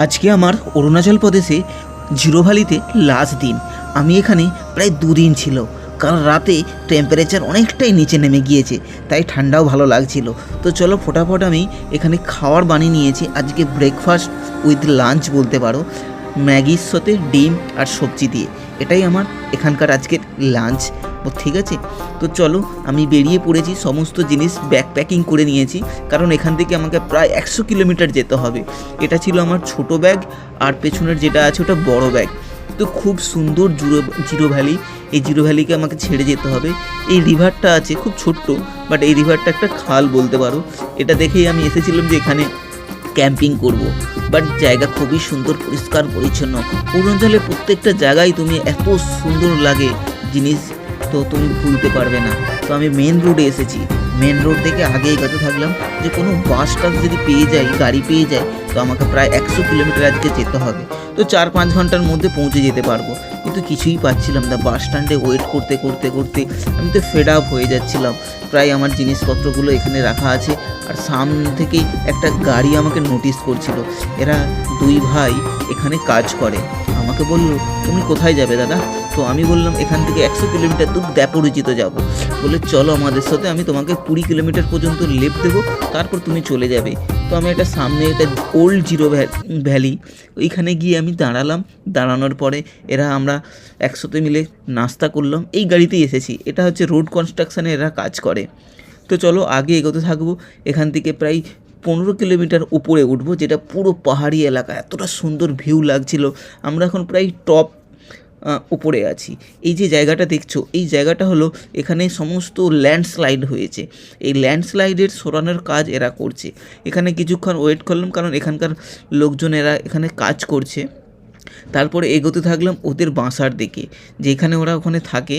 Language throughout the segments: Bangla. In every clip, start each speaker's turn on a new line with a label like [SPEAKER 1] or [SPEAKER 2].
[SPEAKER 1] আজকে আমার অরুণাচল প্রদেশে জিরো ভ্যালিতে লাস্ট দিন। আমি এখানে প্রায় দুদিন ছিল, কারণ রাতে টেম্পারেচার অনেকটাই নিচে নেমে গিয়েছে, তাই ঠান্ডাও ভালো লাগছিল। তো চলো ফটাফট আমি এখানে খাবার বানিয়ে নিয়েছি। আজকে ব্রেকফাস্ট উইথ লাঞ্চ বলতে পারো, ম্যাগির সাথে ডিম আর সবজি দিয়ে। এটাই আমার এখানকার আজকের লাঞ্চ। ঠিক আছে, তো চলো আমি বেরিয়ে পড়েছি, সমস্ত জিনিস প্যাকিং করে নিয়েছি, কারণ এখান থেকে আমাকে প্রায় 100 কিলোমিটার যেতে হবে। এটা ছিল আমার ছোট ব্যাগ, আর পেছনের যেটা আছে ওটা বড় ব্যাগ। তো খুব সুন্দর জিরো ভ্যালি। এই জিরো ভ্যালিকে আমাকে ছেড়ে যেতে হবে। এই রিভারটা আছে খুব ছোট্ট, বাট এই রিভারটা একটা খাল বলতে পারো। এটা দেখেই আমি এসেছিলাম যে এখানে ক্যাম্পিং করব। বাট জায়গা খুবই সুন্দর, পরিষ্কার পরিচ্ছন্ন। অরুণাচলের প্রত্যেকটা জায়গায় তুমি এত সুন্দর লাগে জিনিস, তো তুমি ভুলতে পারবে না। তো আমি মেন রোডে এসেছি, মেন রোড থেকে আগে এগোতে থাকলাম যে কোনো বাস টাস যদি পেয়ে যাই, গাড়ি পেয়ে যাই, তো আমাকে প্রায় 100 কিলোমিটার আজকে যেতে হবে। তো 4-5 ঘন্টার মধ্যে পৌঁছে যেতে পারবো, কিন্তু কিছুই পাচ্ছিলাম না। বাস স্ট্যান্ডে ওয়েট করতে করতে করতে আমি তো ফেড আপ হয়ে যাচ্ছিলাম। প্রায় আমার জিনিসপত্রগুলো এখানে রাখা আছে, আর সামনে থেকেই একটা গাড়ি আমাকে নোটিস করছিল। এরা দুই ভাই এখানে কাজ করে। আমাকে বলল, তুমি কোথায় যাবে দাদা? তো আমি বললাম এখান থেকে 100 কিলোমিটার দূর দ্যাপরিচিত যাব। বলে চলো আমাদের সাথে, আমি তোমাকে 20 কিলোমিটার পর্যন্ত লেপ দেবো, তারপর তুমি চলে যাবে। তো আমি একটা সামনে একটা ওল্ড জিরো ভ্যালি, ওইখানে গিয়ে আমি দাঁড়ালাম। দাঁড়ানোর পরে আমরা একসাথে মিলে নাস্তা করলাম। এই গাড়িতেই এসেছি, এটা হচ্ছে রোড কনস্ট্রাকশানে এরা কাজ করে। তো চলো আগে এগোতে থাকবো। এখান থেকে প্রায় 15 কিলোমিটার উপরে উঠবো, যেটা পুরো পাহাড়ি এলাকা, এতটা সুন্দর ভিউ লাগছিল। আমরা এখন প্রায় টপ উপরে আছি। এই যে জায়গাটা দেখছো, এই জায়গাটা হলো, এখানে সমস্ত ল্যান্ডস্লাইড হয়েছে। এই ল্যান্ডস্লাইডের সরানোর কাজ এরা করছে। এখানে কিছুক্ষণ ওয়েট করলাম, কারণ এখানকার লোকজন এরা এখানে কাজ করছে। তারপরে এগোতে থাকলাম ওদের বাসার দিকে, যেখানে ওরা ওখানে থাকে।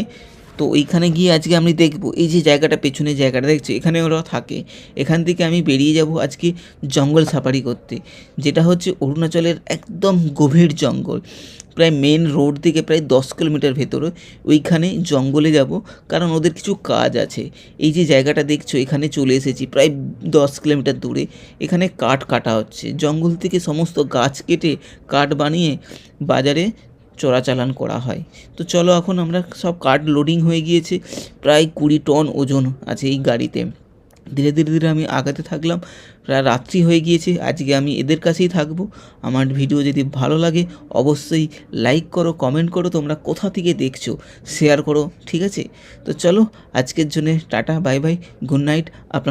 [SPEAKER 1] তো ওইখানে গিয়ে আজকে আমি দেখবো এই যে জায়গাটা, পেছনে জায়গাটা দেখছি, এখানে ওরা থাকে। এখান থেকে আমি বেরিয়ে যাব আজকে জঙ্গল সাফারি করতে, যেটা হচ্ছে অরুণাচলের একদম গভীর জঙ্গল। প্রায় মেন রোড থেকে প্রায় 10 কিলোমিটার ভেতরে ওইখানে জঙ্গলে যাব, কারণ ওদের কিছু কাজ আছে। এই যে জায়গাটা দেখছো, এখানে চলে এসেছি প্রায় 10 কিলোমিটার দূরে। এখানে কাঠ কাটা হচ্ছে, জঙ্গল থেকে সমস্ত গাছ কেটে কাঠ বানিয়ে বাজারে চোরাচালান করা হয়। তো চলো এখন আমরা সব কাঠ লোডিং হয়ে গিয়েছে, প্রায় 20 টন ওজন আছে এই গাড়িতে। ধীরে ধীরে ধীরে আমি আগাতে থাকলাম। প্রায় রাত্রি হয়ে গিয়েছে, আজকে আমি এদের কাছেই থাকবো। আমার ভিডিও যদি ভালো লাগে অবশ্যই লাইক করো, কমেন্ট করো, তোমরা কোথা থেকে দেখছো শেয়ার করো, ঠিক আছে? তো চলো আজকের জন্য tata, bye bye, good night. আপনার